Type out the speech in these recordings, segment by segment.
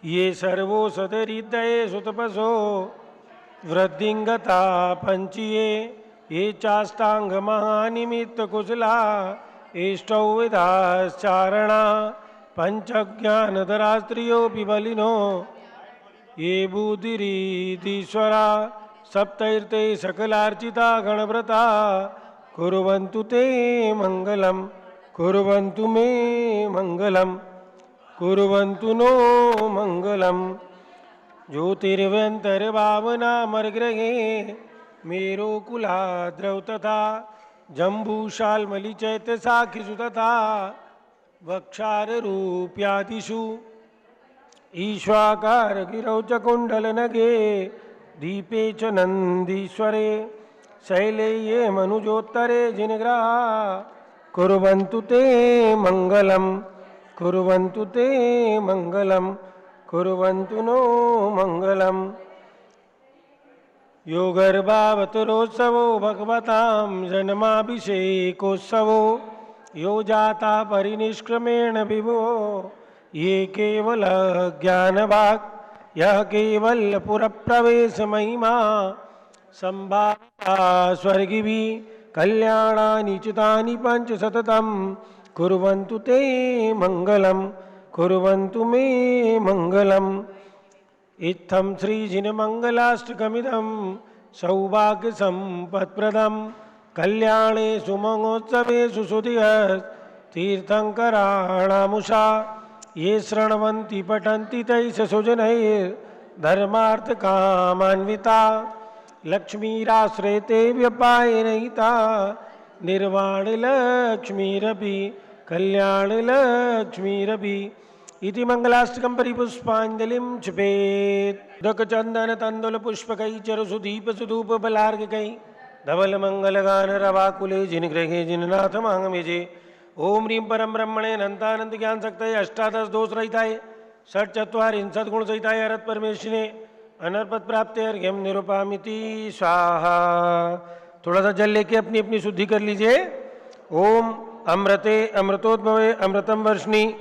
ये सर्वो सदरिदये सुतपसो वृद्धिंगता पंचिये ये चाष्टांग महानिमित्त कुशला इष्टौ विधाश्चारणा पंचज्ञानधरा स्त्रियोऽपि बलिनो ये बुद्धिरीधीश्वरा सप्तैर्ते सकलार्चिता गणव्रता कुर्वन्तु ते मंगलम कुर्वन्तु मे मंगलम कुर्वन्तु नो मंगलम। ज्योतिर्व्यन्तर्भावनामर्ग्रहे मेरुकुलाद्रौ तथा जम्बूशाल्मलिचैत्यसाखिषु तथा वक्षाररूप्यादिषु ईश्वाकारगिरौ च कुण्डलनगे दीपे च नन्दीश्वरे शैले ये मनुजोत्तरे जिनग्रहा कुर्वन्तु ते मंगलम कुर्वन्तु ते मंगलम कुर्वन्तु नो मंगलम। यो गर्भावतरोत्सवो भगवतां जन्माभिषेकोत्सवो यो जाता परिनिष्क्रमेण विभो ये केवल ज्ञानवाक् यह केवल पुरप्रवेश महिमा संभावा स्वर्गिभिः कल्याणानि चितानि पंच सततं कुर्वन्तु ते मंगलम कुर्वन्तु मे मंगलम। इत्थं श्रीजिनमङ्गलाष्टकमिदं सौभाग्यसम्पत्प्रदं कल्याणे सुमहोत्सवेषु सुधियतीर्थङ्कराणामुषा ये शृण्वन्ति पठन्ति तैः सुजनैर्धर्मार्थकामान्विता लक्ष्मीराश्रयते व्यपायनयिता निर्वाणलक्ष्मीरपि कल्याणलक्ष्मीरपि इति मंगलाष्टकं परिपुष्पाञ्जलिं क्षिपेत्। उदकचन्दन तण्डुल पुष्पकै चरुसुदीप सुधूप बलार्घ्यकै धवल मंगलगान रवाकुले जिनगृहे जिननाथ मांगमेजे। ओम ह्रीं परम ब्रह्मणे अनंतानंद ज्ञान शक्तये अष्टादश दोष रहिताय षट्चत्वारिंशत् गुण सहिताय अरहत परमेश्वरिणे अनर्पत प्राप्ते अर्घ्यं निरूपामिति स्वाहा। थोड़ा सा जल लेके अपनी अपनी शुद्धि कर लीजिए। ओम अमृते अमृतोद्भवे अमृतम वर्षिणी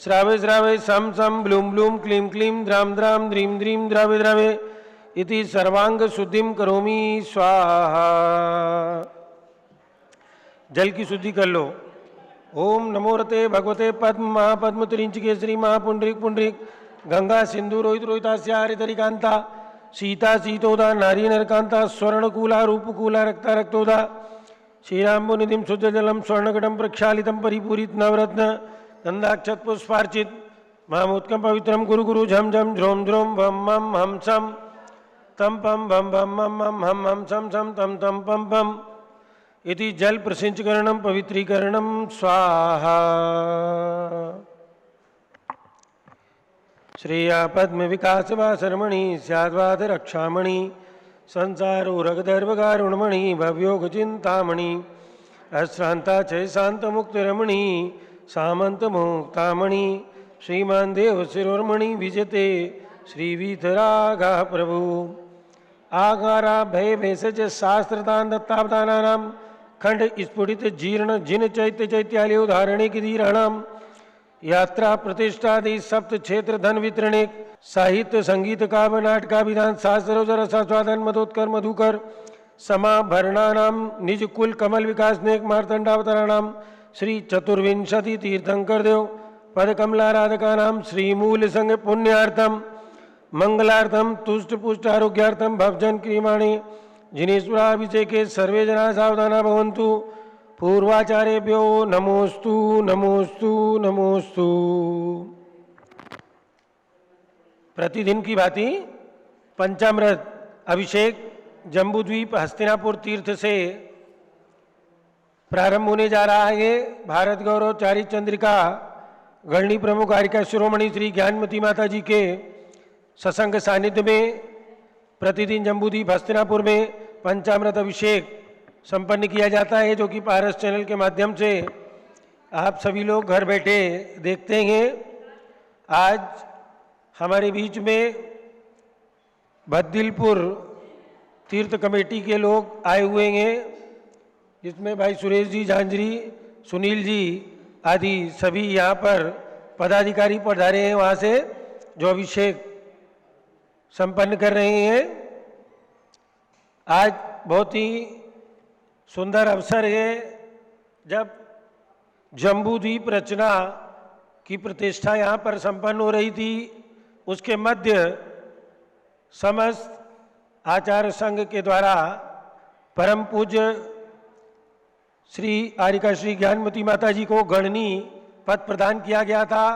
श्रावे श्रावे सम सम ब्लूम ब्लूम क्लीं क्लीं द्राम द्राम द्रीं द्रीं द्रावे द्रावे इति सर्वांग शुद्धिम करोमि स्वाहा। जल की शुद्धि कर लो। ओम नमो रते भगवते पद्म महापद्म तुरिंच केसरी महापुंडरीक पुंडरीक गंगा सिंधु रोहित रोहितास्या हरितरिकांता सीता सीतोदा नारी नरकांता स्वर्णकूला रूपकूला रक्ता रक्तोदा श्रीराम्बुनिधिं शुद्धजलं स्वर्णकटं प्रक्षालितं परिपूरित नवरत्न गंधाक्षत पुष्पार्चित महामुत्कं पवित्रं गुरु गुरु झम झम झ्रोम झ्रोम भम मम हम सम तम पम भम भम मम मम हम हम सम सम तम तम पम पम इति जल प्रसिंचकरणं पवित्रीकरणं स्वाहा। श्रेया पद्म विकास वासरमणि स्याद्वाद रक्षामणि संसारो रगदर्भगारुणमणि भवयोग चिंतामणि अश्रांता चय शांत मुक्त रमणि सामंत मुक्तामणि श्रीमान देव शिरोर्मणि विजते श्रीवीतरागा प्रभु आगारा भय भेषज शास्त्रदान दत्तावदानानां खंड स्फुटित जीर्ण जिन चैत्य चैत्यालय उदाहरणे की धीराणाम यात्रा प्रतिष्ठादि सप्त क्षेत्र धन वितरणे साहित्य संगीत काव्य नाटका विधान शास्त्र रसास्वादन मधोत्कर मधुकर समाभरणानाम निज कुल कमल विकास नेक मार्तंडावताराणाम श्री चतुर्विंशति तीर्थंकर देव पद कमलाराधकानाम श्रीमूल संग पुण्यार्थम मंगलार्थम तुष्ट पुष्ट आरोग्यार्थम भवजन क्रियमाणे जिनेश्वराभिषेके सर्वे जना सावधाना भवन्तु पूर्वाचार्येभ्यो नमोस्तु नमोस्तु नमोस्तु। प्रतिदिन की भांति पंचामृत अभिषेक जम्बूद्वीप हस्तिनापुर तीर्थ से प्रारंभ होने जा रहा है। ये भारत गौरव चारित चंद्रिका गणनी प्रमुख कारिका शिरोमणि श्री ज्ञानमती माता जी के सत्संग सानिध्य में प्रतिदिन जम्बूद्वीप हस्तिनापुर में पंचामृत अभिषेक संपन्न किया जाता है, जो कि पारस चैनल के माध्यम से आप सभी लोग घर बैठे देखते हैं। आज हमारे बीच में भद्दिलपुर तीर्थ कमेटी के लोग आए हुए हैं, जिसमें भाई सुरेश जी झांझरी, सुनील जी आदि सभी यहाँ पर पदाधिकारी पधारे हैं वहाँ से, जो अभिषेक संपन्न कर रहे हैं। आज बहुत ही सुंदर अवसर है जब जम्बूद्वीप रचना की प्रतिष्ठा यहाँ पर संपन्न हो रही थी। उसके मध्य समस्त आचार्य संघ के द्वारा परम पूज्य श्री आरिका श्री ज्ञानमती माता जी को गणनी पद प्रदान किया गया था।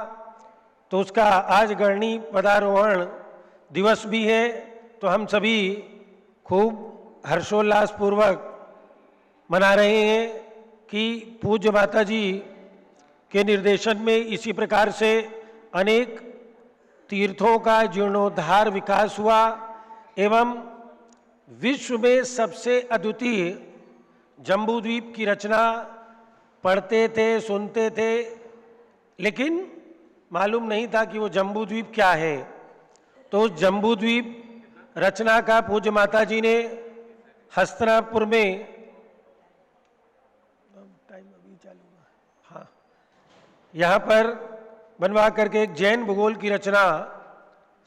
तो उसका आज गणनी पदारोहण दिवस भी है। तो हम सभी खूब हर्षोल्लास पूर्वक मना रहे हैं कि पूज्य माता जी के निर्देशन में इसी प्रकार से अनेक तीर्थों का जीर्णोद्धार विकास हुआ एवं विश्व में सबसे अद्वितीय जम्बूद्वीप की रचना पढ़ते थे, सुनते थे, लेकिन मालूम नहीं था कि वो जम्बूद्वीप क्या है। तो जम्बूद्वीप रचना का पूज्य माता जी ने हस्तिनापुर में यहाँ पर बनवा करके एक जैन भूगोल की रचना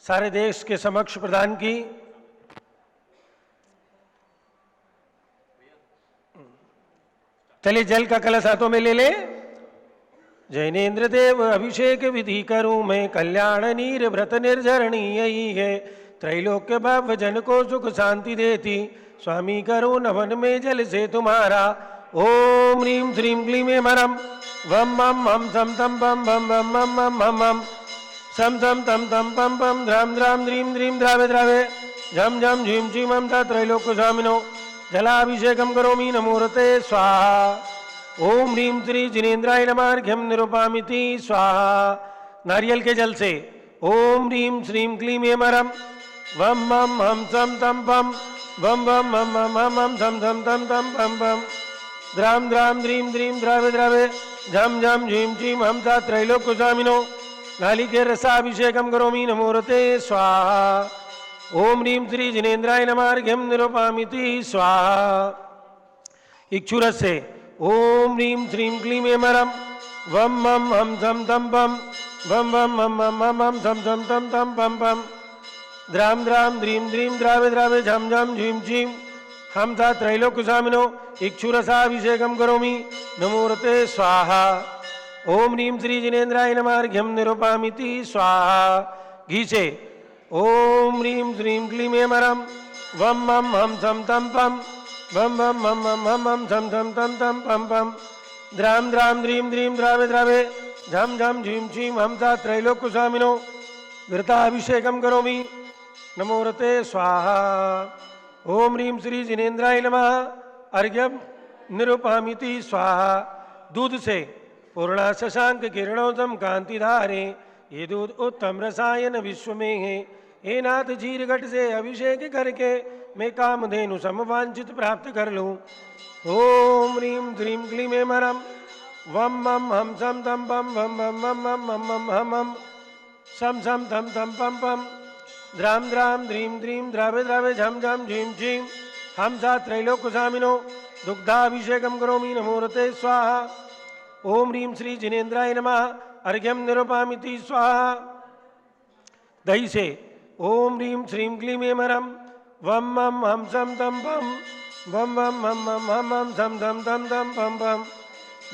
सारे देश के समक्ष प्रदान की। चलिए जल का कलश हाथों में ले ले। जैनेन्द्र देव अभिषेक विधि करूं मैं, कल्याण नीर व्रत निर्जरणी यही है। त्रैलोक्य भव जन को सुख शांति देती, स्वामी करूं नवन में जल से तुम्हारा। ओम ह्रीं श्रीं क्लीं एमरम वम मम हम सम तम पम बम बम मम मम हम हम सम सम तम तम पम पम द्राम द्राम द्रीं द्रीं द्रावे द्रावे झम झम झीम झीम हम त्रैलोक्य स्वामिनो जलाभिषेकम करोमि नमोरते स्वाहा। ओम ह्रीं श्री जिनेन्द्राय नमः अर्घ्यं निरूपामिति स्वाहा। नारियल के जल से ओम ह्रीं श्रीं क्लीं एमरम वम मम हम सम तम पम बम बम मम मम हम हम सम सम तम तम पम पम द्राम द्राम द्रीं द्रीं द्रावे द्रावे झम झम झीम झीम हम त्रैलोक्य स्वामिनो नालिकेर रसाभिषेकम करोमि नमोरते स्वाहा। ओम ह्रीं श्री जिनेन्द्राय नमः अर्घ्यं निरूपामिति स्वाहा। इक्षुरस से ओम ह्रीं श्रीं क्लीं एमरम वम मम हम सम तम पम बम बम मम मम हम हम सम सम तम तम पम पम द्राम द्राम द्रीं द्रीं द्रावे द्रावे झम झम झीम झीम हम त्रैलोक्य स्वामिनो इक्षुरसाभिषेकम करोमि नमोरते स्वाहा। ओम ह्रीं श्री जिनेन्द्राय नमः अर्घ्यं निरूपामिति स्वाहा। घी से ओम ह्रीं श्रीं क्लीं एमरम वम मम हम सम तम पम बम बम मम मम हम हम सम सम तम तम पम पम द्राम द्राम द्रीं द्रीं द्रावे द्रावे झम झम झीम झीम हम त्रैलोक्य स्वामिनो घृताभिषेकम करोमि नमोरते स्वाहा। ओम ह्रीं श्री जिनेन्द्राय नमः अर्घ्यं निरूपामिति स्वाहा। दूध से पूर्णा शशांक किरणोत्तम कांतिधारे, ये दूध उत्तम रसायन विश्व में है। हे नाथ जीरघट से अभिषेक करके मैं कामधेनु समवांछित प्राप्त कर लूं। ओम ह्रीं श्रीं क्लीं एमरम वम मम हम सम तम पम बम बम मम मम मम मम हम हम सम सम तम तम पम पम द्राम द्राम द्रीं द्रीं द्रावे द्रावे झम झम झीम झीम हम त्रैलोक्य स्वामिनो दुग्धाभिषेकम करोमि नमोरते स्वाहा। ओम ह्रीं श्री जिनेन्द्राय नमः अर्घ्यं निरूपामिति स्वाहा। दही से ओम ह्रीं श्रीं क्लीं एमरम वम मम हम सम तम पम बम बम मम मम हम हम सम सम तम तम पम पम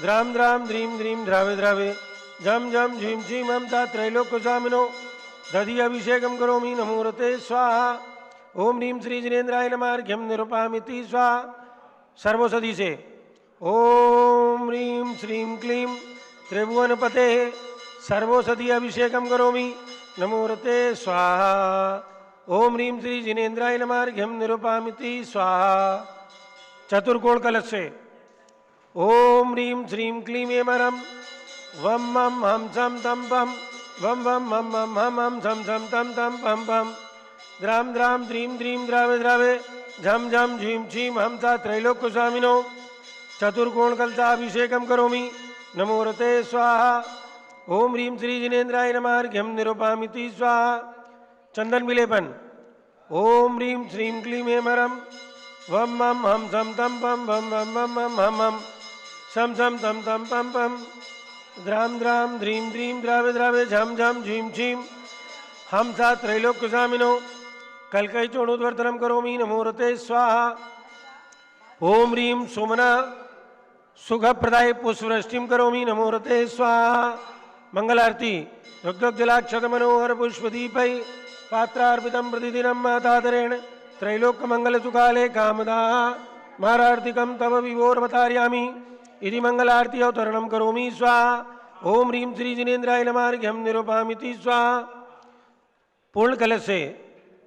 द्राम द्राम द्रीं द्रीं द्रावे द्रावे झम झम झीम झीम हम त्रैलोक्य स्वामिनो दधि अभिषेकम करोमि नमोरते स्वाहा। ओम ह्रीं श्री जिनेन्द्राय नमः अर्घ्यं निरूपामिति स्वाहा। सर्वौषधि से ओम ह्रीं श्रीं क्लीं त्रिभुवनपते सर्वौषधि अभिषेकम करोमि नमोरते स्वाहा। ओम ह्रीं श्री जिनेन्द्राय नमः अर्घ्यं निरूपामिति स्वाहा। चतुर्कोण कलश से ओम ह्रीं श्रीं क्लीं एमरम वम मम हम सम तम पम वम वम मम मम हम हम सम सम तम तम पम पम द्राम द्राम द्रीं द्रीं द्रावे द्रावे झम झम झीम झीम हम त्रैलोक्य स्वामिनो चतुर्कोण कलशाभिषेकम करोमि नमोरते स्वाहा। ओम ह्रीं श्री जिनेन्द्राय नमः अर्घ्यं निरूपामिति स्वाहा। चंदन विलेपन ओम ह्रीं श्रीं क्लीं एमरम वम मम हम सम तम पम बम बम मम मम हम हम सम सम तम तम पम पम द्राम द्राम द्रीं द्रीं द्रावे द्रावे झम झम झीम झीम हम सा त्रैलोक्यसामिनो कल्कई चोणोद्वर्तनम करोमि नमोरते स्वाहा। ओम ह्रीं सोमना सुखप्रदाय पुष्पवृष्टिम करोमि नमोरते स्वाहा। मंगल आरती रुद्रजलाक्षत मनोहर पुष्पदीपै पात्रार्पितं प्रतिदिनं मातादरेण त्रैलोक्यमंगल सुकाले कामदा मारार्तिकं तव विभोर्वतार्यामि इति मंगलारती अवतरणं करोमि स्वाहा। ओम ह्रीं श्री जिनेन्द्राय नमः अर्घ्यं निरूपयामि स्वाहा। पूर्ण कलश से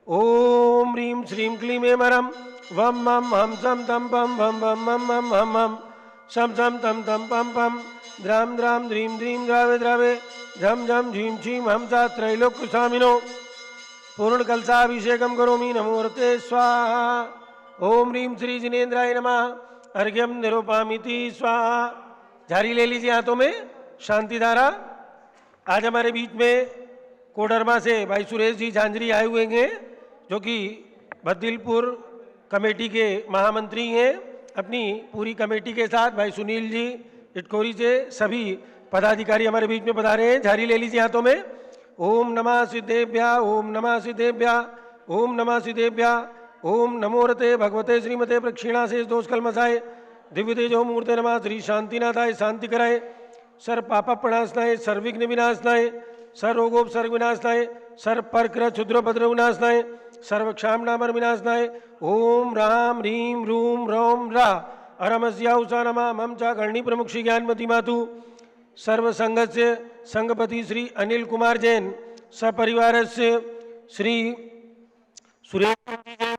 ओम ह्रीं श्रीं क्लीं एमरम वम मम हम सम तम पम भम भम मम मम हम हम सम सम तम तम पम पम द्राम द्राम द्रीं द्रीं द्रावे द्रावे झम झम झीं झीं हम सा त्रैलोक्य स्वामिनो पूर्ण कलशाभिषेकम करोमि नमोरते स्वाहा। ओम ह्रीं श्री जिनेन्द्राय नमः अर्घ्यम निरूपयामि स्वाहा। जारी ले लीजिए हाथों में शांति धारा। आज हमारे बीच में कोडरमा से भाई सुरेश जी झांझरी आए हुए हैं, जो कि बद्दिलपुर कमेटी के महामंत्री हैं। अपनी पूरी कमेटी के साथ भाई सुनील जी इटकोरी से सभी पदाधिकारी हमारे बीच में पधारे हैं। झारी ले लीजिए हाथों में। ओम नमः सिद्धेभ्या ओम नमः सिद्धेभ्या ओम नमः सिद्धेभ्या ओम नमोरते भगवते श्रीमते प्रक्षिणा से दोष कलमसाए दिव्य तेजो मूर्ते नमः श्री शांतिनाथाय शांति कराए सर पापा प्रणाशनाय सर्विघ्न विनाशनाय सर रोगोपसर्ग विनाशनाय सर परक्र क्षुद्रभद्र विनाशनाय सर्व क्षामनामर विनाशनाय ओम राम ह्रीं रूम रौम रा अरमस्या उषा नमा मम चा गणी प्रमुख श्री ज्ञानमती मातु सर्व संघस्य संघपति श्री अनिल कुमार जैन सपरिवारस्य श्री सुरेश जी जैन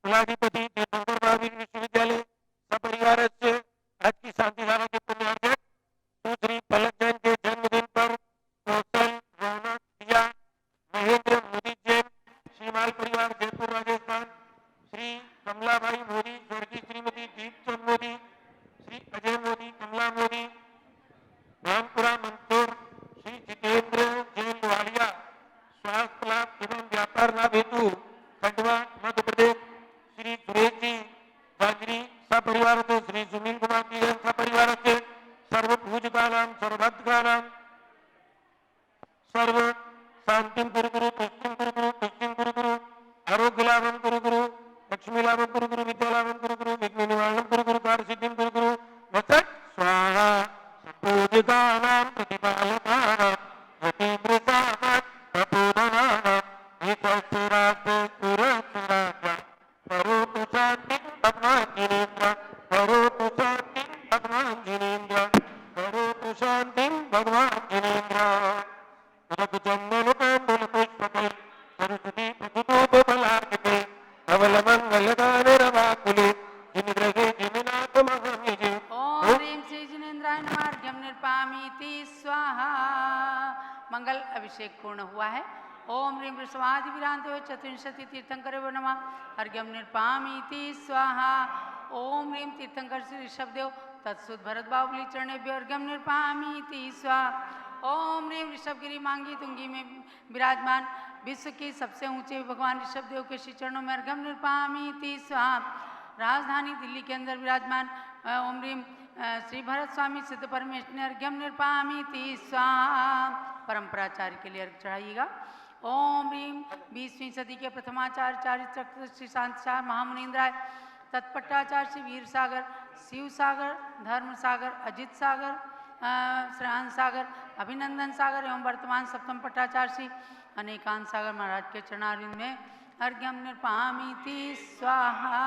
कुलाधिपति तीर्थंकर महावीर विश्वविद्यालय सपरिवारस्य आज की शांति धारा के पुण्यार्थ श्री पलक जैन के जन्मदिन पर कौशल रौनक दिया महेंद्र मोदी जैन श्रीमाल परिवार जयपुर राजस्थान श्री कमलाबाई मोदी स्वर्गीय श्रीमती दीपचंद मोदी श्री अजय मोदी कमला मोदी रामपुरा मंदसौर श्री जितेंद्र जैन लोहालिया स्वास्थ्य लाभ एवं व्यापार लाभ हेतु खंडवा मध्य प्रदेश श्री सुरेश जी झांझरी सपरिवार से श्री सुनील कुमार जी सपरिवार से सर्व पूजकानां सर्वभक्तकानां सर्व शांतिं कुरु कुरु तुष्टिं कुरु कुरु तुष्टिं कुरु कुरु आरोग्य लाभं कुरु कुरु लक्ष्मी लाभं कुरु कुरु विद्या लाभं कुरु कुरु विघ्न निवारणं कुरु कुरु कार्य सिद्धिं कुरु कुरु वचन स्वाहा पूजकानां प्रतिपालकानां यतीन्द्रसानां प्रपूजनानां एकस्वरात् पुरस्सरात् करोतु शान्तिं भगवान् जिनेन्द्र करोतु शान्तिं भगवान् जिनेन्द्र करोतु शान्तिं भगवान् जिनेन्द्र रघुचंदन कांदल पुष्पके सरस्वती प्रभुतोपलार्कते धवल मंगल गान रवाकुले जिनग्रहे जिननाथ महामिजे। ओम ह्रीं श्री जिनेन्द्राय नमः अर्घ्यं निरूपयामि स्वाहा। मंगल अभिषेक पूर्ण हुआ है। ओम ह्रीं वृषभादि विरांतो चतुर्विंशति तीर्थंकरेभ्यो नमः अर्घ्यं निरूपयामि स्वाहा। ओम ह्रीं तीर्थंकर श्री ऋषभदेव तत्सुत भरत बाहुबली चरणेभ्यो अर्घ्यं निरूपयामि स्वाहा। ओम ह्रीं ऋषभगिरी मांगी तुंगी में विराजमान विश्व के सबसे ऊंचे भगवान ऋषभदेव के श्री चरणों में अर्घ्यं निरूपयामि स्वाहा। राजधानी दिल्ली के अंदर विराजमान ओम ह्रीं श्री भरत स्वामी सिद्ध परमेश्वर ने अर्घ्यं निरूपयामि स्वाहा। परंपराचार्य के लिए अर्घ्य चढ़ाइएगा। ओम ह्रीं 20वीं सदी के प्रथमाचार्य श्री शांतिचार्य महामुनीन्द्राय तत्पट्टाचार्य श्री वीर सागर शिव सागर धर्म सागर अजित सागर श्रेयान सागर अभिनंदन सागर एवं वर्तमान सप्तम पट्टाचार्य श्री अनेकांत सागर महाराज के चरणारविंद में अर्घ्यं निरूपयामि स्वाहा।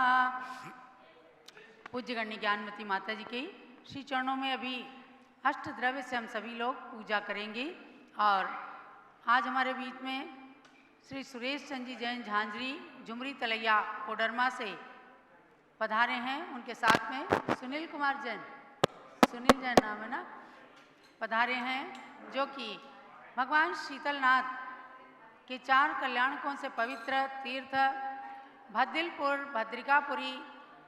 पूज्य गण्य ज्ञानमती माता जी के श्री चरणों में अभी अष्ट द्रव्य से हम सभी लोग पूजा करेंगे। और आज हमारे बीच में श्री सुरेश चंद जी जैन झांझरी झुमरी तलैया कोडरमा से पधारे हैं। उनके साथ में सुनील कुमार जैन, सुनील जैन नाम है ना, पधारे हैं, जो कि भगवान शीतलनाथ के 4 कल्याणकों से पवित्र तीर्थ भद्दिलपुर भद्रिकापुरी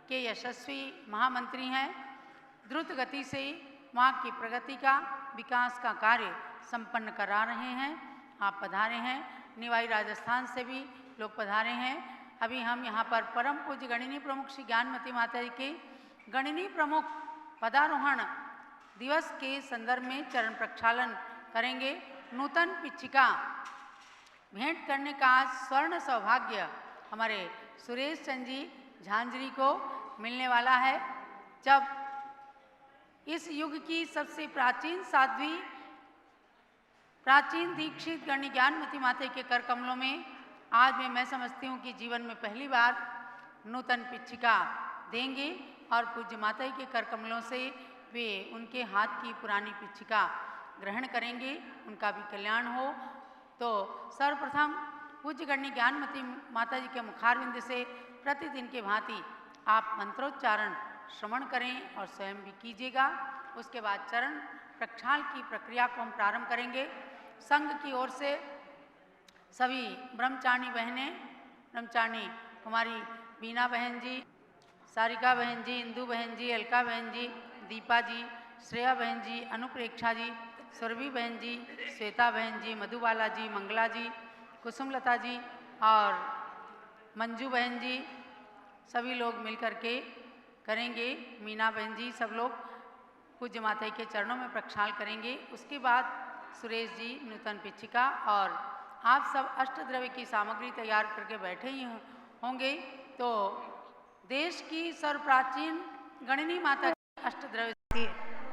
के यशस्वी महामंत्री हैं। द्रुत गति से वहाँ की प्रगति का विकास का कार्य संपन्न करा रहे हैं। आप पधारे हैं। निवाई राजस्थान से भी लोग पधारे हैं। अभी हम यहाँ पर परम पूज्य गणिनी प्रमुख श्री ज्ञानमती माता जी के गणिनी प्रमुख पदारोहण दिवस के संदर्भ में चरण प्रक्षालन करेंगे। नूतन पिच्छिका भेंट करने का स्वर्ण सौभाग्य हमारे सुरेश चंद जी झांझरी को मिलने वाला है। जब इस युग की सबसे प्राचीन साध्वी, प्राचीन दीक्षित गण्य ज्ञानमती माता के कर कमलों में आज मैं समझती हूँ कि जीवन में पहली बार नूतन पिच्छिका देंगे और पूज्य माता के कर कमलों से वे उनके हाथ की पुरानी पिच्छिका ग्रहण करेंगे, उनका भी कल्याण हो। तो सर्वप्रथम पूज्य गण्य ज्ञानमती माता जी के मुखारविंद से प्रतिदिन के भांति आप मंत्रोच्चारण श्रवण करें और स्वयं भी कीजिएगा। उसके बाद चरण प्रक्षाल की प्रक्रिया को हम प्रारंभ करेंगे। संघ की ओर से सभी ब्रह्मचारिणी बहनें, ब्रह्मचारिणी कुमारी बीना बहन जी, सारिका बहन जी, इंदू बहन जी, अलका बहन जी, दीपा जी, श्रेया बहन जी, अनुप्रेक्षा जी, सुरभि बहन जी, श्वेता बहन जी, मधुबाला जी, मंगला जी, कुसुमलता जी और मंजू बहन जी, सभी लोग मिलकर के करेंगे। मीना बहन जी, सब लोग पूज्य माता के चरणों में प्रक्षाल करेंगे। उसके बाद सुरेश जी नूतन पिच्छिका और आप सब अष्टद्रव्य की सामग्री तैयार करके बैठे ही होंगे। तो देश की सर्वप्राचीन गणनी माता की अष्टद्रव्य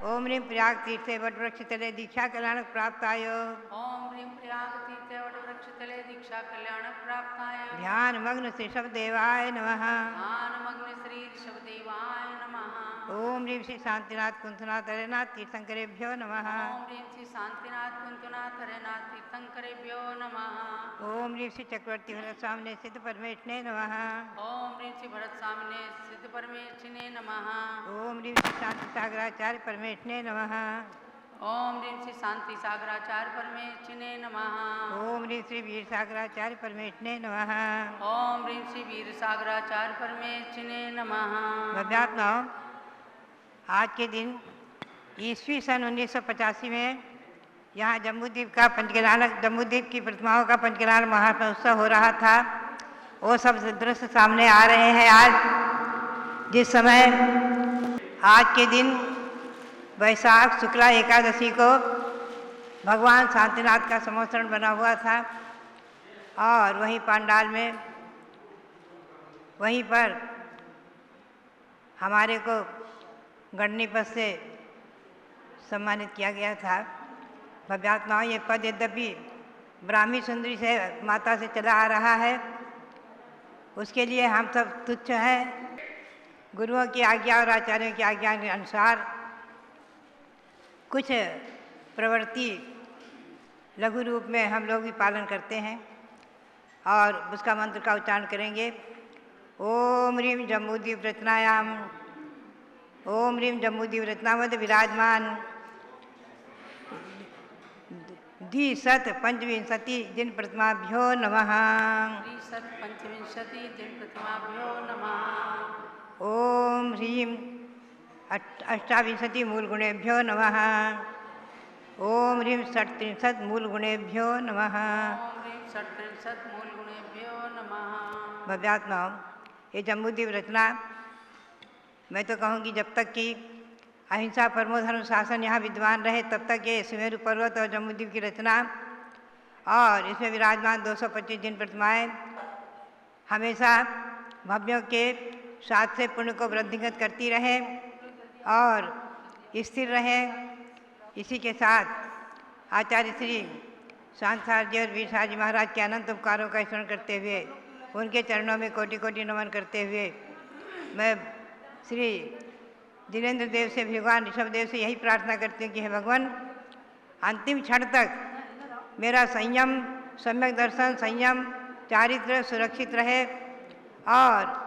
ओम ह्रीं प्रयाग तीर्थे वटवृक्ष तले दीक्षा कल्याण प्राप्ताय। ओम ह्रीं प्रयाग तीर्थे वटवृक्ष तले दीक्षा कल्याण प्राप्ताय। ध्यान मग्न श्री सब देवाय नमः। ध्यान मग्न श्री ऋषभदेवाय नमः। ओम ह्रीं श्री शांतिनाथ कुंथनाथ हरेनाथ तीर्थंकरेभ्यो नमः। ओम ह्रीं श्री शांतिनाथ कुंतनाथ हरेनाथ तीर्थंकरेभ्यो नमः। ओम ह्रीं श्री चक्रवर्ती भरत सामने सिद्ध परमेष्ठिने नमः। ओम ह्रीं श्री भरत सामने सिद्ध परमेष्ठिने नमः। ओम ह्रीं श्री शांति सागराचार्य परमेष्ठिने नमः। ओम ह्रीं श्री शांति सागराचार्य परमेष्ठिने नमः। ओम ह्रीं श्री वीर सागराचार्य परमेष्ठिने नमः। ओम ह्रीं श्री वीर सागराचार्य परमेष्ठिने नमः। भव्यात्माओं, आज के दिन ईस्वी सन 1985 में यहाँ जम्बूद्वीप का पंचकल्याण, जम्बूद्वीप की प्रतिमाओं का पंचकल्याण महामहोत्सव हो रहा था। वो सब दृश्य सामने आ रहे हैं। आज जिस समय आज के दिन वैशाख शुक्ला एकादशी को भगवान शांतिनाथ का संवत्सरण बना हुआ था और वहीं पंडाल में वहीं पर हमारे को गणनी पद से सम्मानित किया गया था। भव्यात्माओं, ये पद यद्यपि ब्राह्मी सुंदरी से माता से चला आ रहा है, उसके लिए हम सब तुच्छ हैं। गुरुओं की आज्ञा और आचार्यों की आज्ञा के अनुसार कुछ प्रवृत्ति लघु रूप में हम लोग भी पालन करते हैं और उसका मंत्र का उच्चारण करेंगे। ओम ह्रीं जम्बूद्वीप रत्नायाम, ओम ह्रीं जम्बूद्वीप रत्नावत विराजमान द्विशत पंचविंशति जिन प्रतिमाभ्यो नमः। द्विशत पंचविंशति जिन प्रतिमाभ्यो नमः। ओम ह्रीं अष्टाविंशति मूलगुणेभ्यो नमः। ओम ह्रीं षट्त्रिंशत् मूलगुणेभ्यो नमः। ओम ह्रीं षट्त्रिंशत् मूलगुणेभ्यो नमः। भव्यात्माओं, ये जम्बूद्वीप रचना मैं तो कहूँगी जब तक कि अहिंसा परमो धर्म शासन यहाँ विद्वान रहे तब तक ये सुमेरु पर्वत और जम्बूद्वीप की रचना और इसमें विराजमान 225 जिन प्रतिमाएँ हमेशा भव्यों के साथ से पुण्य को वृद्धिगत करती रहे और स्थिर रहे। इसी के साथ आचार्य श्री शांताचार्य जी और वीर साहब जी महाराज के अनंत उपकारों का स्मरण करते हुए उनके चरणों में कोटि कोटि नमन करते हुए मैं श्री जिनेन्द्र देव से, भगवान ऋषभदेव से यही प्रार्थना करती हूँ कि हे भगवान, अंतिम क्षण तक मेरा संयम, सम्यक दर्शन, संयम, चारित्र सुरक्षित रहे और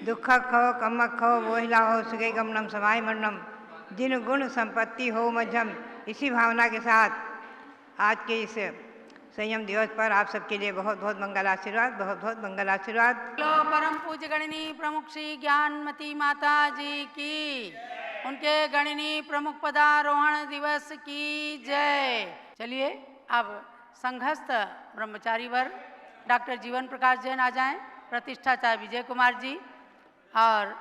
दुख खो कमक खो मोहिला हो सुगे गमनम समाय मरणम जिन गुण संपत्ति हो मध्यम। इसी भावना के साथ आज के इस संयम दिवस पर आप सबके लिए बहुत बहुत मंगल आशीर्वाद, बहुत बहुत मंगल आशीर्वाद। लो परम पूज्य गणनी प्रमुख श्री ज्ञानमती माता जी की, उनके गणनी प्रमुख पदारोहण दिवस की जय। चलिए अब संघस्थ ब्रह्मचारी वर्ग डॉक्टर जीवन प्रकाश जैन आ जाएं, प्रतिष्ठाचार्य विजय कुमार जी और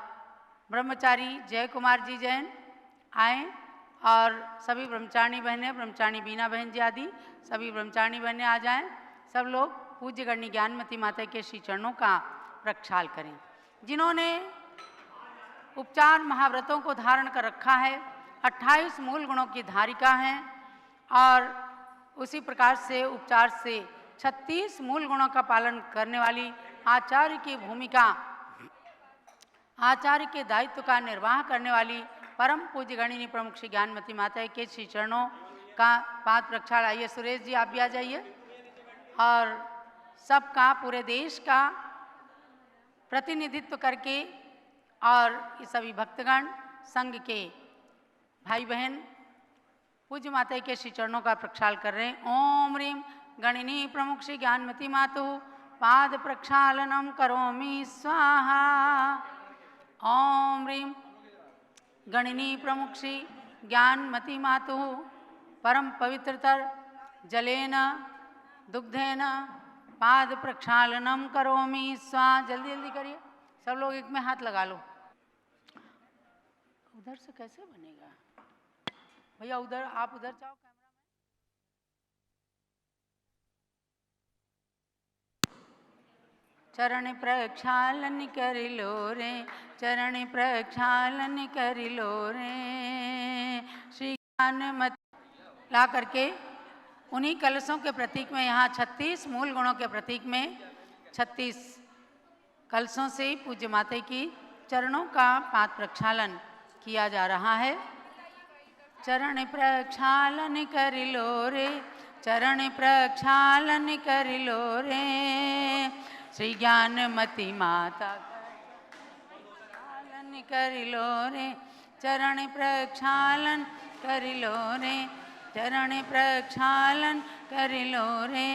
ब्रह्मचारी जय कुमार जी जैन आएँ और सभी ब्रह्मचारिणी बहनें, ब्रह्मचारिणी बीना बहन जी आदि सभी ब्रह्मचारिणी बहनें आ जाएं। सब लोग पूज्य गणनी ज्ञानमती माता के श्री चरणों का प्रक्षाल करें। जिन्होंने उपचार महाव्रतों को धारण कर रखा है, 28 मूल गुणों की धारिका हैं और उसी प्रकार से उपचार से 36 मूल गुणों का पालन करने वाली आचार्य की भूमिका, आचार्य के दायित्व का निर्वाह करने वाली परम पूज्य गणिनी प्रमुख श्री ज्ञानमती माता के श्री चरणों का पाद प्रक्षाल। आइए सुरेश जी आप भी आ जाइए और सबका पूरे देश का प्रतिनिधित्व करके और ये सभी भक्तगण संघ के भाई बहन पूज्य माता के श्री चरणों का प्रक्षाल कर रहे हैं। ओम ह्रीं गणिनी प्रमुख श्री ज्ञानमती मातु पाद प्रक्षालनम करोमि स्वाहा। ओम ह्रीं गणिनी प्रमुख श्री ज्ञानमती मातु परम पवित्रतर जलेन दुग्धेन पाद प्रक्षालनम करोमि स्वाहा। जल्दी जल्दी करिए, सब लोग एक में हाथ लगा लो। उधर से कैसे बनेगा भैया, उधर आप उधर जाओ कैमरा में। चरण प्रक्षालन कर लो रे, चरण प्रक्षालन कर लो रे। श्री ज्ञानमती ला करके उन्हीं कलशों के प्रतीक में, यहाँ 36 मूल गुणों के प्रतीक में 36 कलशों से पूज्य माता की चरणों का पाद प्रक्षालन किया जा रहा है। चरण प्रक्षालन कर लो रे, चरण प्रक्षालन कर लो रे। श्री ज्ञानमती माता प्रक्षालन कर लो रे, चरण प्रक्षालन कर लो रे, चरण प्रक्षालन कर लो रे।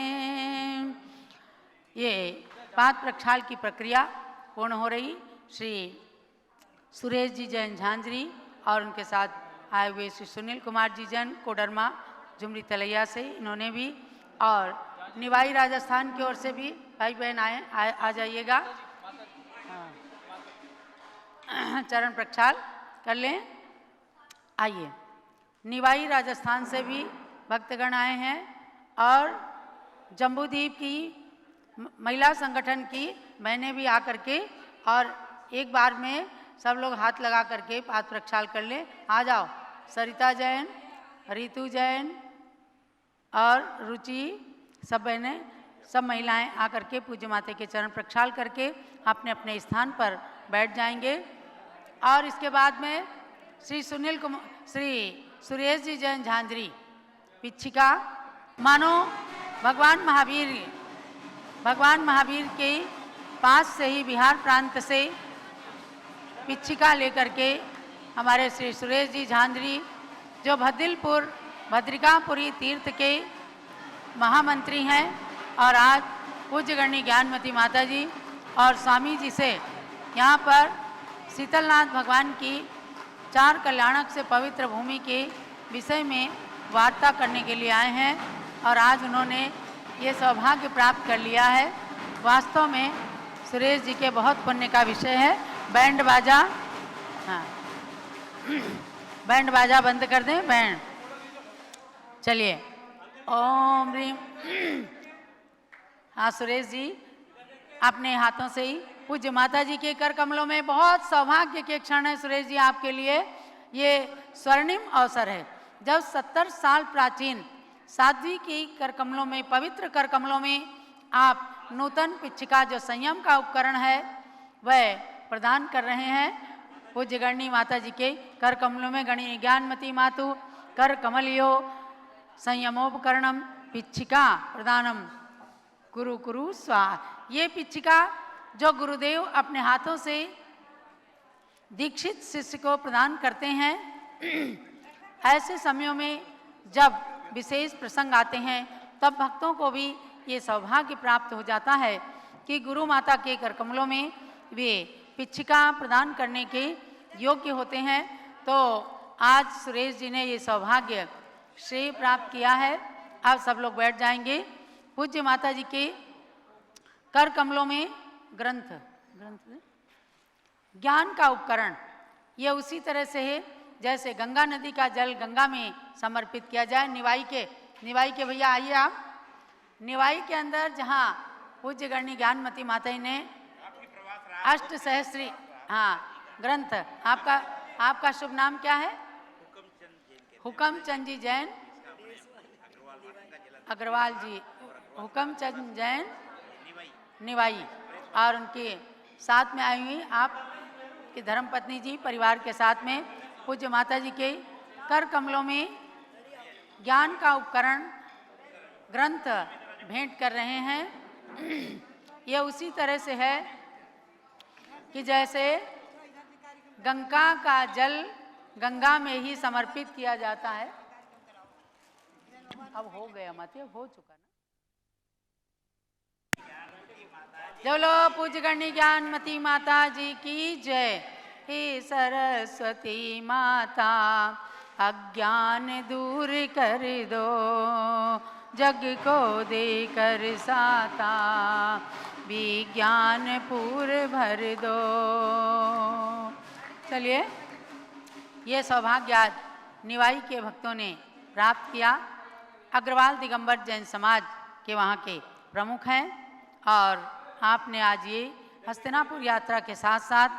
ये पाद प्रक्षाल की प्रक्रिया पूर्ण हो रही। श्री सुरेश जी जैन झांझरी और उनके साथ आए हुए श्री सुनील कुमार जी जैन कोडरमा झुमरी तलैया से, इन्होंने भी, और निवाई राजस्थान की ओर से भी भाई बहन आ जाइएगा। चरण प्रक्षाल कर लें। आइए, निवाई राजस्थान से भी भक्तगण आए हैं और जम्बूद्वीप की महिला संगठन की मैंने भी आकर के, और एक बार में सब लोग हाथ लगा करके पाद प्रक्षाल कर ले। आ जाओ, सरिता जैन, रितु जैन और रुचि, सब बहनें, सब महिलाएं आकर के पूज्य माता के चरण प्रक्षाल करके अपने अपने स्थान पर बैठ जाएंगे। और इसके बाद में श्री सुरेश जी जैन झांझरी पिछिका, मानो भगवान महावीर के पास से ही बिहार प्रांत से पिछिका लेकर के हमारे श्री सुरेश जी झांझरी, जो भद्रिकापुरी तीर्थ के महामंत्री हैं और आज पूज्य गणनी ज्ञानमती माता जी और स्वामी जी से यहाँ पर शीतलनाथ भगवान की 4 कल्याणक से पवित्र भूमि के विषय में वार्ता करने के लिए आए हैं और आज उन्होंने ये सौभाग्य प्राप्त कर लिया है। वास्तव में सुरेश जी के बहुत पुण्य का विषय है। बैंड बाजा, हाँ बैंड बाजा बंद कर दें, बैंड। चलिए, ओम ह्रीं। हाँ सुरेश जी, अपने हाथों से ही पूज्य माता जी के कर कमलों में, बहुत सौभाग्य के क्षण है सुरेश जी आपके लिए। ये स्वर्णिम अवसर है जब 70 साल प्राचीन साध्वी की कर कमलों में, पवित्र कर कमलों में आप नूतन पिछिका, जो संयम का उपकरण है, वह प्रदान कर रहे हैं पूज्य गणनी माता जी के कर कमलों में। गणनी ज्ञानमती मातु कर कमलियो संयमोपकरणम पिछिका प्रदानम कुरु कुरु स्वाहा। ये पिछिका जो गुरुदेव अपने हाथों से दीक्षित शिष्य को प्रदान करते हैं, ऐसे समयों में जब विशेष प्रसंग आते हैं तब भक्तों को भी ये सौभाग्य प्राप्त हो जाता है कि गुरु माता के कर कमलों में वे पिछिका प्रदान करने के योग्य होते हैं। तो आज सुरेश जी ने ये सौभाग्य श्रेय प्राप्त किया है। अब सब लोग बैठ जाएंगे। पूज्य माता जी के कर कमलों में ग्रंथ ज्ञान का उपकरण, ये उसी तरह से है जैसे गंगा नदी का जल गंगा में समर्पित किया जाए। निवाई के भैया आइए आप। निवाई के अंदर जहाँ पूज्य गणनी ज्ञानमती माता जी ने अष्ट सहस्त्री ग्रंथ, आपका शुभ नाम क्या है? हुक्मचंद जी जैन अग्रवाल जी, हुक्मचंद जैन निवाई, और उनके साथ में आई हुई आपकी धर्मपत्नी जी परिवार के साथ में पूज्य माता जी के कर कमलों में ज्ञान का उपकरण ग्रंथ भेंट कर रहे हैं। यह उसी तरह से है कि जैसे गंगा का जल गंगा में ही समर्पित किया जाता है। अब हो गया मत, हो चुका ना। चलो पूज्य गणनी ज्ञानमती माता जी की जय। हे सरस्वती माता अज्ञान दूर कर दो, जग को देकर साता विज्ञान पूर भर दो। चलिए, ये सौभाग्य आज निवाई के भक्तों ने प्राप्त किया। अग्रवाल दिगंबर जैन समाज के वहाँ के प्रमुख हैं, और आपने आज ये हस्तिनापुर यात्रा के साथ साथ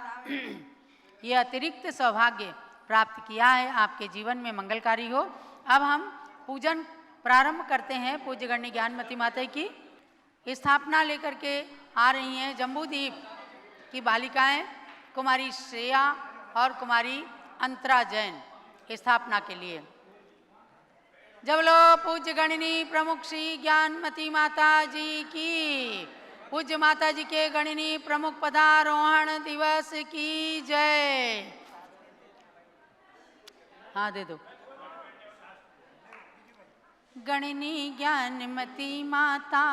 ये अतिरिक्त सौभाग्य प्राप्त किया है। आपके जीवन में मंगलकारी हो। अब हम पूजन प्रारंभ करते हैं। पूज्य गणनी ज्ञानमती माता की स्थापना लेकर के आ रही हैं जम्बूद्वीप की बालिकाएं कुमारी श्रेया और कुमारी अंतरा जैन स्थापना के लिए। जब लो पूज्य गणनी प्रमुख श्री ज्ञानमती माता जी की, पूज्य माता जी के गणनी प्रमुख पदारोहण दिवस की जय। हाँ दे दो। गणनी ज्ञानमती माता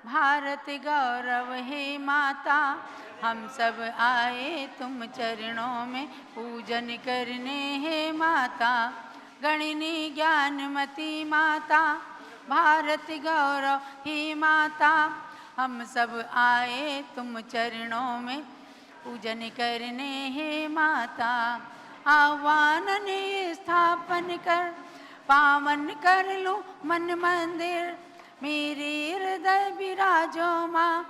भारत गौरव है माता, हम सब आए तुम चरणों में पूजन करने है माता। गणनी ज्ञानमती माता भारत गौरव है माता, हम सब आए तुम चरणों में पूजन करने है माता। आह्वान ने स्थापन कर पावन कर लो मन मंदिर, मेरे हृदय विराजो माँ,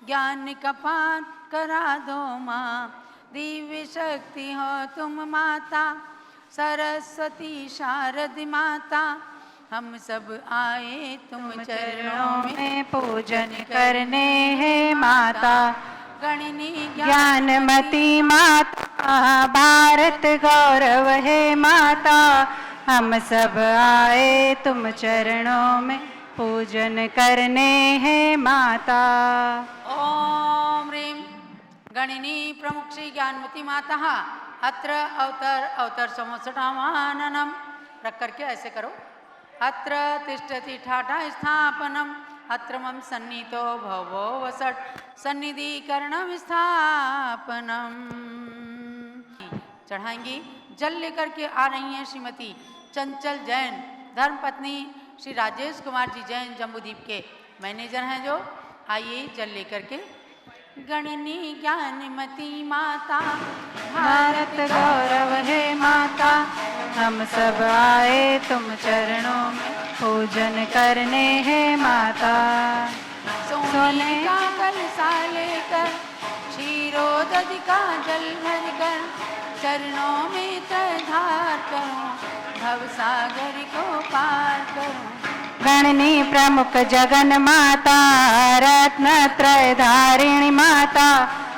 ज्ञान का पान करा दो माँ। दिव्य शक्ति हो तुम माता, सरस्वती शारद माता, हम सब आए तुम चरणों में पूजन करने है माता। गणनी ज्ञानमती माता भारत गौरव है माता, हम सब आए तुम चरणों में पूजन करने है माता। ओम ह्रीं गणिनी प्रमुख श्री ज्ञानमती माता अत्र अवतर समोसठामाननम रख करके ऐसे करो। अत्र तिष्ठति ठाठा स्थापनम, अत्र मम सन्नितो भवो वसट सन्निधिकरणम स्थापनम। चढ़ाएंगी। जल लेकर के आ रही हैं श्रीमती चंचल जैन, धर्मपत्नी श्री राजेश कुमार जी जैन, जम्बूद्वीप के मैनेजर हैं जो। आइए जल लेकर के। गणनी ज्ञानमती माता भारत गौरव है माता, हम सब आए तुम चरणों में पूजन करने है माता। सोने का कलशा लेकर क्षीरोदधि का जल भर कर, चरणों में त्रयधार करो, भवसागर को पार करो। गणनी प्रमुख जगन माता रत्न त्रय धारिणी माता,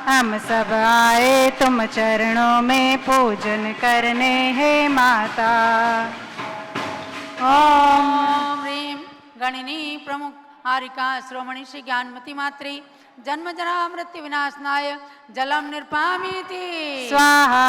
हम सब आए तुम चरणों में पूजन करने है माता। ओम ह्रीं गणिनी प्रमुख हारिका श्रोमणी श्री ज्ञानमती मात्री, जन्म जरा मृत्यु विनाशनाय जलम निर्पामीति स्वाहा।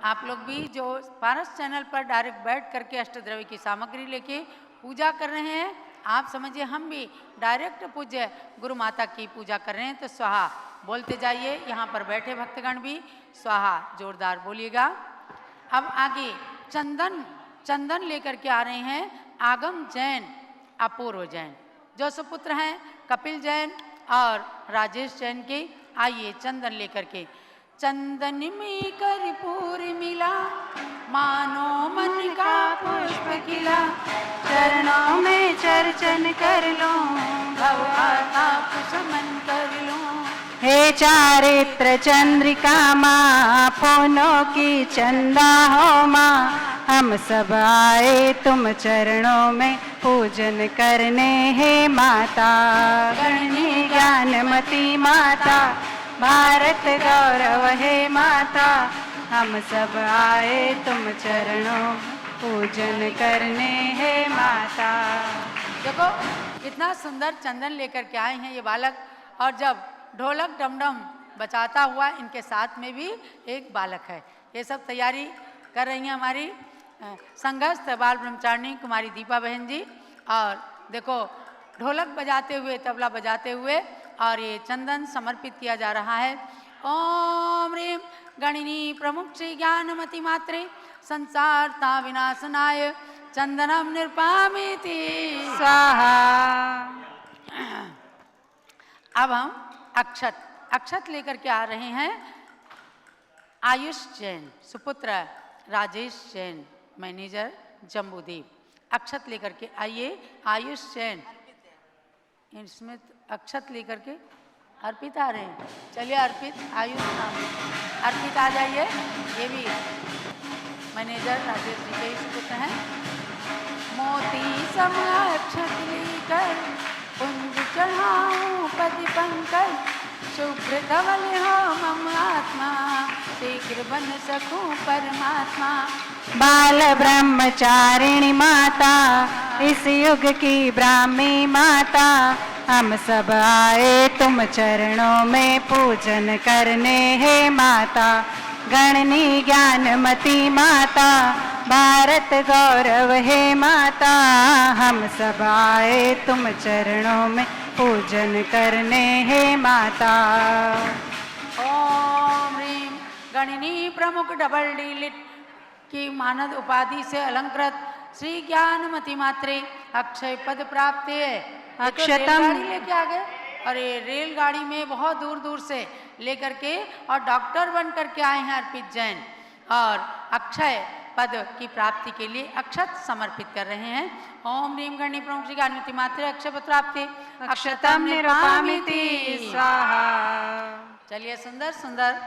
आप लोग भी जो पारस चैनल पर डायरेक्ट बैठ करके अष्टद्रव्य की सामग्री लेके पूजा कर रहे हैं, आप समझिए हम भी डायरेक्ट पूज्य गुरु माता की पूजा कर रहे हैं। तो स्वाहा बोलते जाइए। यहाँ पर बैठे भक्तगण भी स्वाहा जोरदार बोलिएगा। अब आगे चंदन लेकर के आ रहे हैं आगम जैन, अपूर्व जैन, जो सुपुत्र हैं कपिल जैन और राजेश जैन के। आइए चंदन लेकर के। चंदन में कर्पूर मिला, मानो मन का पुष्प खिला। चरणों में चर्चन कर लूं, भव आता कुसुमन कर लूं। हे चारित्र चंद्रिका माँ, फूलों की चंदा हो माँ, हम सब आए तुम चरणों में पूजन करने। हे माता गणनी ज्ञानमती माता, भारत गौरव हे माता, हम सब आए तुम चरणों पूजन करने। हे माता। देखो कितना सुंदर चंदन लेकर के आए हैं ये बालक, और जब ढोलक डमडम बजाता हुआ इनके साथ में भी एक बालक है। ये सब तैयारी कर रही हैं हमारी संघस्थ बाल ब्रह्मचारिणी कुमारी दीपा बहन जी। और देखो ढोलक बजाते हुए, तबला बजाते हुए, और ये चंदन समर्पित किया जा रहा है। ओम ह्रीं गणिनी प्रमुख श्री ज्ञानमती मात्रे, संसारता विनाशनाय चंदनम निर्पामिति स्वाहा। अब हम अक्षत लेकर के आ रहे हैं। आयुष जैन सुपुत्र राजेश जैन, मैनेजर जम्बूदीप, अक्षत लेकर के आइए। आयुष जैन इसमें अक्षत लेकर के अर्पित आ रहे हैं। चलिए अर्पित, आयुष अर्पित आ जाइए। ये भी मैनेजर राजेश जी के सुपुत्र हैं। मोती सम अक्षत लेकर कुंज चढ़ाऊं पति पंकज, शुभ्र धवल हो मम आत्मा, शीघ्र बन सकूं परमात्मा। बाल ब्रह्मचारिणी माता, इस युग की ब्राह्मी माता, हम सब आए तुम चरणों में पूजन करने। हे माता गणनी ज्ञानमती माता, भारत गौरव हे माता, हम सब आए तुम चरणों में पूजन करने। हे माता। ओम ह्रीं गणिनी प्रमुख डबल डी लिट की मानद उपाधि से अलंकृत श्री ज्ञानमती मात्रे, अक्षय पद प्राप्त है। अक्षतम रेलगाड़ी लेके आ गए, और ये रेलगाड़ी में बहुत दूर दूर से लेकर के और डॉक्टर बन करके आए हैं अर्पित जैन, और अक्षय पद की प्राप्ति के लिए अक्षत समर्पित कर रहे हैं। ओम ह्रीं गणिनी प्रमुख श्री ज्ञानमती मात्रे, अक्षय पद प्राप्ति अक्षतम निरुपामिति स्वाहा। चलिए सुंदर सुंदर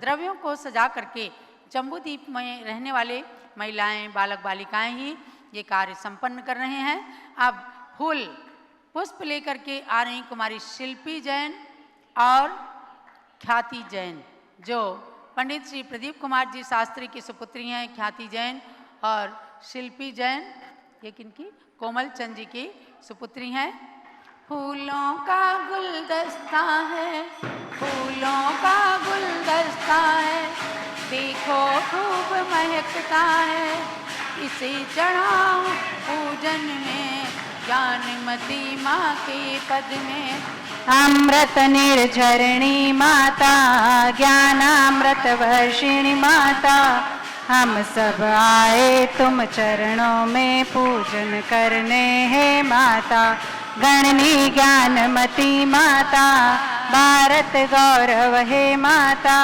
द्रव्यों को सजा करके जम्बूदीप में रहने वाले महिलाएं, बालक बालिकाएं ही ये कार्य संपन्न कर रहे हैं। अब फूल पुष्प लेकर के आ रही कुमारी शिल्पी जैन और ख्याति जैन, जो पंडित श्री प्रदीप कुमार जी शास्त्री की सुपुत्री हैं। ख्याति जैन और शिल्पी जैन ये किनकी? कोमल चंद जी की सुपुत्री हैं। फूलों का गुलदस्ता है, फूलों का गुलदस्ता है, देखो खूब महकता है, इसे चढ़ाऊं पूजन में, ज्ञानमती माँ के पद में। अमृत निर्झरिणी माता, ज्ञानामृत वर्षिणी माता, हम सब आए तुम चरणों में पूजन करने। हे माता गणनी ज्ञानमती माता, भारत गौरव हे माता,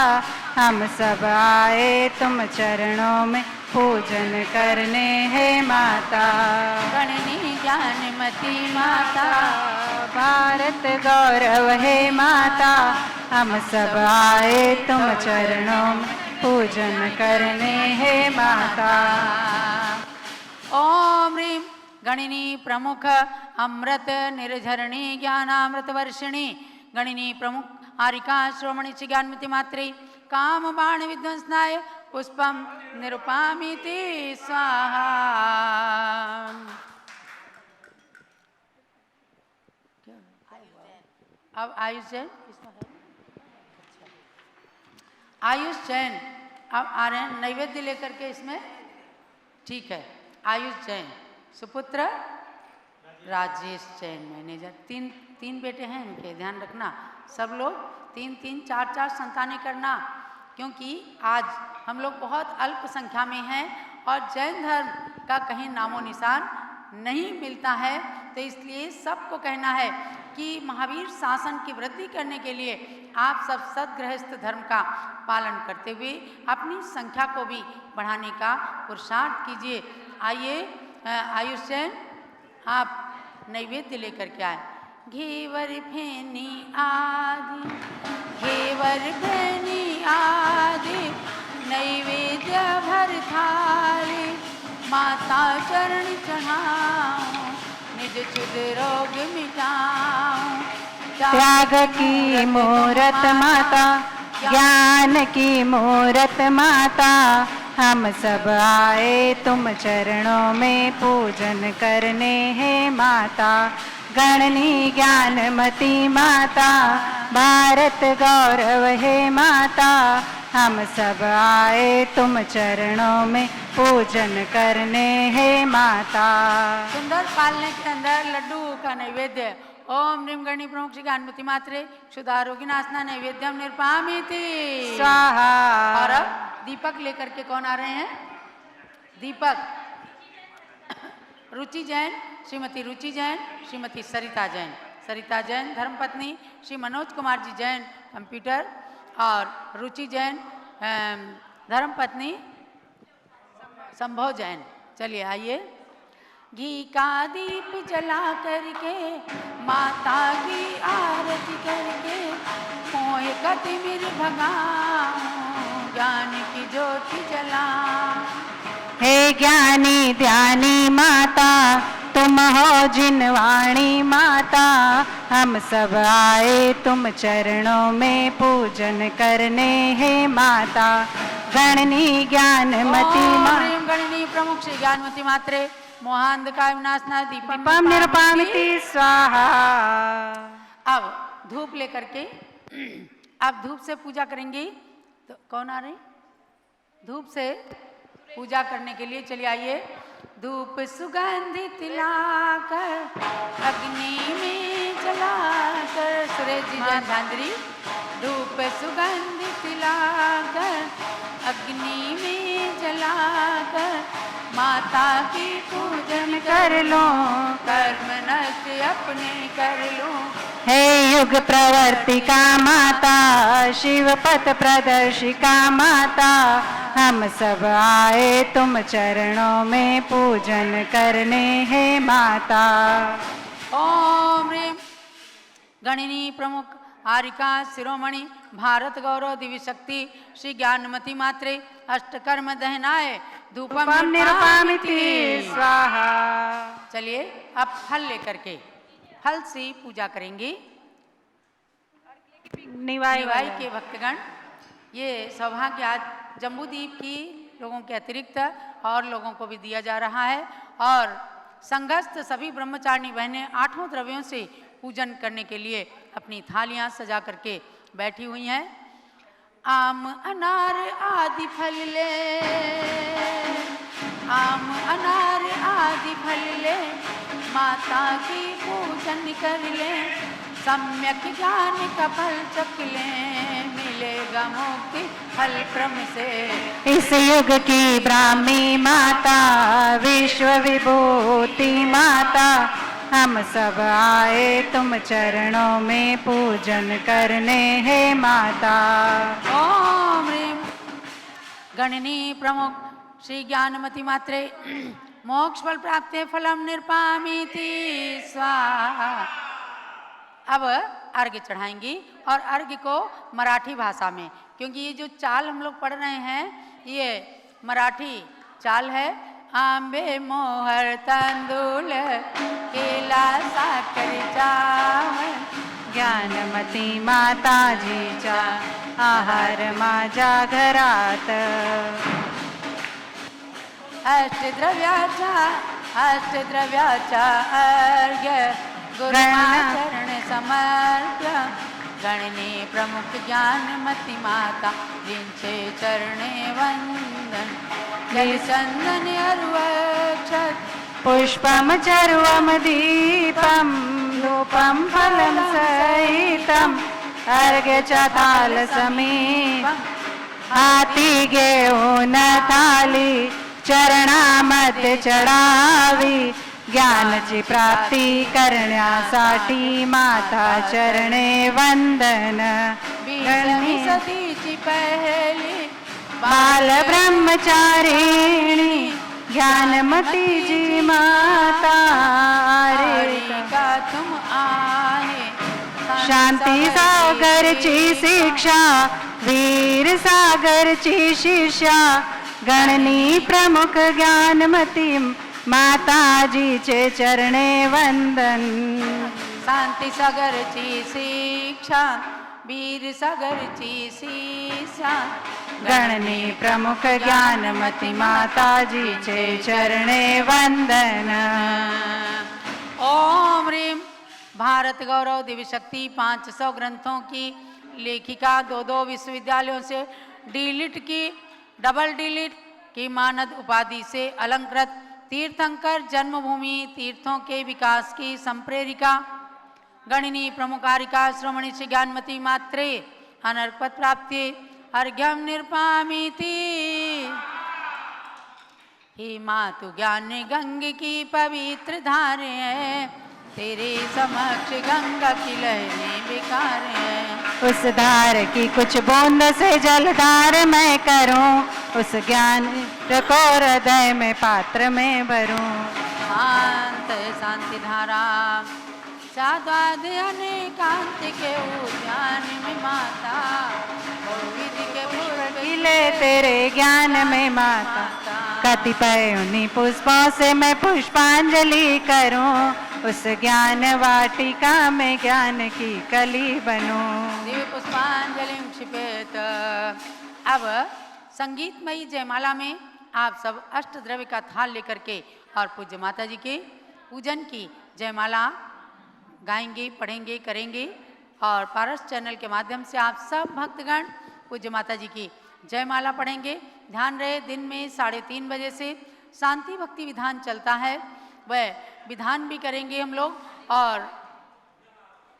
हम सब आए तुम चरणों में पूजन करने। हे माता गणनी ज्ञानमती माता, भारत गौरव हे माता, हम सब आए तुम चरणों में पूजन करने। हे माता। ओम ह्रीं गणिनी प्रमुख अमृत निर्झरिणी ज्ञानामृत वर्षिणी, गणिनी प्रमुख आरिका श्रोमणी श्री ज्ञानमती मात्रे, काम बाण विध्वंसनाय पुष्पम निरुपामिति स्वाहा। अब आयुष जैन आयुष जैन अब आ रहे हैं नैवेद्य लेकर के इसमें। ठीक है, आयुष जैन सुपुत्र राजेश जैन मैनेजर। तीन बेटे हैं इनके, ध्यान रखना सब लोग 3-3, 4-4 संतानें करना, क्योंकि आज हम लोग बहुत अल्प संख्या में हैं और जैन धर्म का कहीं नामो निशान नहीं मिलता है। तो इसलिए सबको कहना है कि महावीर शासन की वृद्धि करने के लिए आप सब सद्गृहस्थ धर्म का पालन करते हुए अपनी संख्या को भी बढ़ाने का पुरुषार्थ कीजिए। आइए आयुष जैन आप नैवेद्य लेकर के आए। घेवर फेनी आदि, घेवर फेनी आदि, नैवेद्य भर थाली, माता चरण चढ़ाऊं, निज चुद रोग मिटाऊं। त्याग की मूरत माता, ज्ञान की मूरत माता, हम सब आए तुम चरणों में पूजन करने है माता। गणनी ज्ञानमती माता, भारत गौरव है माता, हम सब आए तुम चरणों में पूजन करने है माता। सुंदर पालने के अंदर लड्डू का नैवेद्य। ओम ह्रीं गणी प्रमुख श्री ज्ञानमती मात्रे क्षुधारोगी नाशना नैवेद्यम निर्पामिति स्वाहा। और अब दीपक लेकर के कौन आ रहे हैं? दीपक रुचि जैन, श्रीमती रुचि जैन, श्रीमती सरिता जैन। सरिता जैन धर्मपत्नी, श्री मनोज कुमार जी जैन कंप्यूटर, और रुचि जैन धर्मपत्नी संभव जैन। चलिए आइए। घी का दीप जला करके, माता की आरती करके, मोह गति मिर भगाऊं, ज्ञान की ज्योति जलाऊं। हे ज्ञानी ध्यानी माता, तुम हो जिनवाणी माता, हम सब आए तुम चरणों में पूजन करने है माता। गणनी ज्ञानमती माता, गणनी प्रमुख श्री ज्ञानमती मात्रे मोहांधकार विनाशना दीपम निर्पामिति स्वाहा। अब धूप लेकर के आप धूप से पूजा करेंगी। तो कौन आ रहे? धूप से पूजा करने के लिए चलिए आइए। धूप सुगंधित लाकर, अग्नि में जलाकर, सुरेश जी झांझरी। धूप सुगंधित लाकर, अग्नि में जलाकर, माता की पूजन कर लो, कर्म नष्ट अपने कर लो। हे युग प्रवर्तिका माता, शिव पथ प्रदर्शिका माता, हम सब आए तुम चरणों में पूजन करने है माता। ओम ह्रीं गणिनी प्रमुख आरिका शिरोमणि भारत गौरव दिव्य शक्ति श्री ज्ञानमती मात्रे अष्टकर्म दहनाए धूपम निर्पामिति स्वाहा। चलिए अब फल लेकर के फल से पूजा करेंगे। निवाई के भक्तगण, ये सौभाग्य आज जम्बूद्वीप की लोगों के अतिरिक्त और लोगों को भी दिया जा रहा है। और संघस्थ सभी ब्रह्मचारिणी बहनें आठों द्रव्यों से पूजन करने के लिए अपनी थालियां सजा करके बैठी हुई हैं। आम अनार आदि फल ले, आम अनार आदि फल ले, माता की पूजन कर ले, सम्यक ज्ञान का फल चख ले, मिलेगा मुक्ति फल क्रम से। इस युग की ब्राह्मी माता, विश्व विभूति माता, हम सब आए तुम चरणों में पूजन करने है माता। ओम ह्रीं गणनी प्रमुख श्री ज्ञानमती मात्रे मोक्ष फल प्राप्त फलम निर्पामिति स्वाहा। अब अर्घ्य चढ़ाएंगी और अर्घ्य को मराठी भाषा में, क्योंकि ये जो चाल हम लोग पढ़ रहे हैं ये मराठी चाल है। आंबे मोहर तांदूल केला साकर चावल, ज्ञानमती माता जीचा आहार माझ्या घरात। अष्टद्रव्याचा अर्घ्य गुरुचरण समर्प्य, गणनी प्रमुख ज्ञानमती माता जिनसे चरणे वंदन, जल चंदन अरुवक्षत पुष्पम चर्वम दीपम धूपम फलम सहितम, अर्घ्यच्या थाल समीप हाती घेऊन थाली चरणामध्ये चढावी, ज्ञानची प्राप्ती करण्यासाठी माता चरणे वंदन. बीजमी सतीची पहिली बाल ब्रह्मचारिणी ज्ञानमती जी माता रे. का तुम आहे शांती सागरची शिक्षा वीर सागरची शिष्या गणनी प्रमुख ज्ञानमती माताजीचे चरणे वंदन. शांती सागरची शिक्षा वीर सागरची शिक्षा गणनी प्रमुख ज्ञानमती माताजीचे चरणे वंदन. ओम ह्रीम भारत गौरव दिव्य शक्ति 500 ग्रंथों की लेखिका 2 विश्वविद्यालयों से डीलिट की डबल डीलिट की मानद उपाधि से अलंकृत तीर्थंकर जन्मभूमि तीर्थों के विकास की संप्रेरिका गणिनी प्रमुखारिका श्रोमणी श्री ज्ञानमती मात्रे अनर्पद प्राप्ति अर्घ्यम निर्पामीति. हे मातु ज्ञान गंग की पवित्र धारे है तेरे समक्ष गंगा की लहरें बेकार है. उस धार की कुछ बूंद से जलधार मैं करूं उस ज्ञान को हृदय में पात्र में भरूं. शांत शांति धारा साद्वाद अनेकांत के उद्यान में माता विधि के पुष्प खिले तेरे ज्ञान में माता कतिपय उन्हीं पुष्पों से मैं पुष्पांजलि करूं उस ज्ञान वाटिका में ज्ञान की कली बनूं. दिव्य पुष्पांजलि क्षिपेत. अब संगीतमयी जयमाला में आप सब अष्ट द्रव्य का थाल लेकर के और पूज्य माता जी के पूजन की जयमाला गाएंगे, पढ़ेंगे, करेंगे और पारस चैनल के माध्यम से आप सब भक्तगण पूज्य माता जी की जयमाला पढ़ेंगे. ध्यान रहे दिन में 3:30 बजे से शांति भक्ति विधान चलता है, वह विधान भी करेंगे हम लोग. और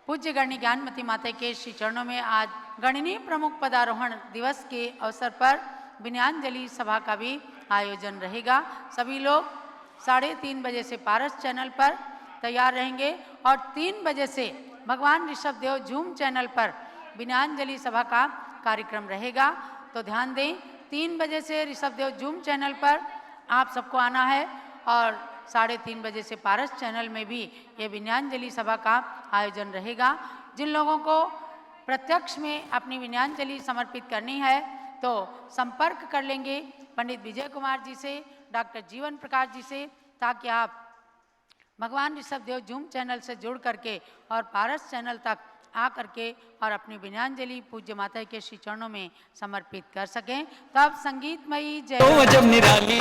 पूज्य गणनी ज्ञानमती माता के श्री चरणों में आज गणनी प्रमुख पदारोहण दिवस के अवसर पर विनयाञ्जलि सभा का भी आयोजन रहेगा. सभी लोग 3:30 बजे से पारस चैनल पर तैयार रहेंगे और 3 बजे से भगवान ऋषभ देव जूम चैनल पर विनयाञ्जलि सभा का कार्यक्रम रहेगा. तो ध्यान दें 3 बजे से ऋषभ देव जूम चैनल पर आप सबको आना है और 3:30 बजे से पारस चैनल में भी ये विनयाञ्जलि सभा का आयोजन रहेगा. जिन लोगों को प्रत्यक्ष में अपनी विनयाञ्जलि समर्पित करनी है तो संपर्क कर लेंगे पंडित विजय कुमार जी से, डॉक्टर जीवन प्रकाश जी से, ताकि आप भगवान ऋषभ देव जूम चैनल से जुड़ करके और पारस चैनल तक आ करके और अपनी विनयाञ्जलि पूज्य माता के श्री चरणों में समर्पित कर सकें. तब संगीतमयी जय जब निराली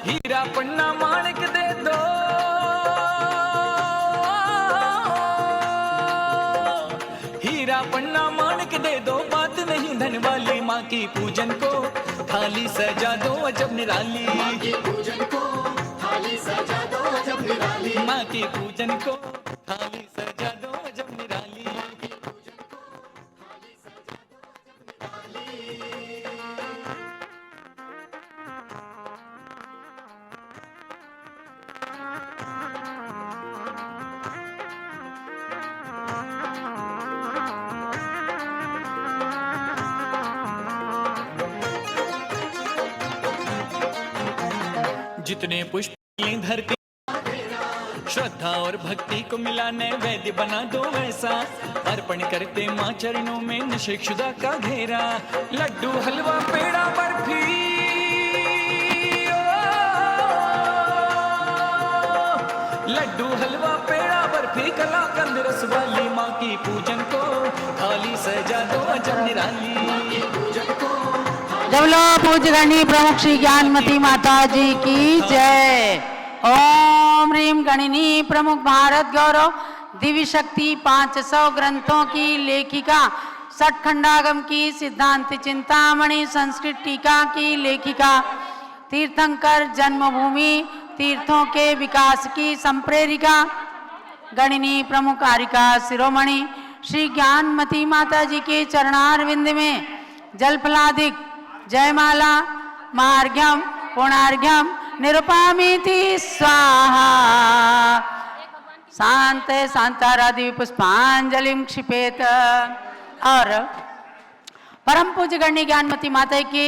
हीरा पन्ना माणिक दे दो हीरा पन्ना माणिक दे दो बात नहीं धन वाली माँ की पूजन को थाली सजा दो अजब निराली माँ की पूजन को थाली सजा दो अजब निराली माँ की पूजन को थाली सजा दो अजब निराली माँ की पूजन को थाली सजा दो अजब निराली. जितने पुष्प धरती श्रद्धा और भक्ति को मिलाने वैद्य बना दो वैसा अर्पण करते माँ चरणों में नशेक्षुदा का घेरा. लड्डू हलवा पेड़ा बर्फी लड्डू हलवा पेड़ा बर्फी कलाकंद रस वाली माँ की पूजन को थाली सजा दो अजब निराली माँ की पूजन को. जब लो पूज्य गणनी प्रमुख श्री ज्ञानमती माता जी की जय. ओम ह्रीम गणिनी प्रमुख भारत गौरव दिव्य शक्ति 500 ग्रंथों की लेखिका सठखंडागम की सिद्धांत चिंतामणि संस्कृत टीका की लेखिका तीर्थंकर जन्मभूमि तीर्थों के विकास की संप्रेरिका गणिनी प्रमुखारिका शिरोमणि श्री ज्ञानमती माता जी के चरणारविंद में जलफलादिक जयमाला मार्घ्यम पूर्णार्घ्यम निरुपामीति स्वाहा शांत शांतारादि पुष्पांजलिम क्षिपेत। और परम पूज्य गणनी ज्ञानमती माता की